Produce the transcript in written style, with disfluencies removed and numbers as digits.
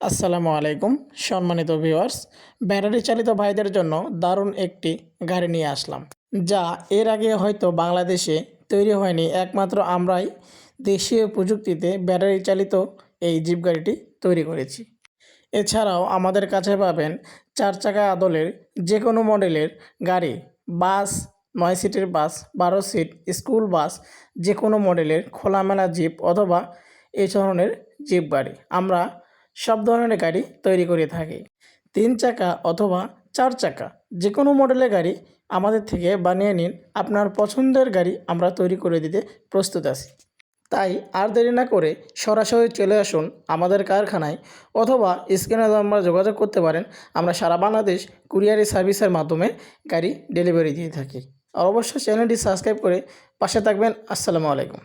আসসালামু আলাইকুম সম্মানিত ভিউয়ার্স। ব্যাটারি চালিত ভাইদের জন্য দারুণ একটি গাড়ি নিয়ে আসলাম, যা এর আগে হয়তো বাংলাদেশে তৈরি হয়নি। একমাত্র আমরাই দেশীয় প্রযুক্তিতে ব্যাটারি চালিত এই জিপ গাড়িটি তৈরি করেছি। এছাড়াও আমাদের কাছে পাবেন 4 চাকা আদলের যে কোনো মডেলের গাড়ি, বাস, 9 সিটের বাস, 12 সিট, স্কুল বাস, যে কোনো মডেলের খোলামেলা জিপ অথবা এই ধরনের জিপ গাড়ি আমরা সব ধরনের গাড়ি তৈরি করে থাকি। 3 চাকা অথবা 4 চাকা যে কোনো মডেলের গাড়ি আমাদের থেকে বানিয়ে নিন। আপনার পছন্দের গাড়ি আমরা তৈরি করে দিতে প্রস্তুত আছি। তাই আর দেরি না করে সরাসরি চলে আসুন আমাদের কারখানায়, অথবা স্ক্রিনে নাম্বার যোগাযোগ করতে পারেন। আমরা সারা বাংলাদেশ কুরিয়ারি সার্ভিসের মাধ্যমে গাড়ি ডেলিভারি দিয়ে থাকি। আর অবশ্যই চ্যানেলটি সাবস্ক্রাইব করে পাশে থাকবেন। আসসালামু আলাইকুম।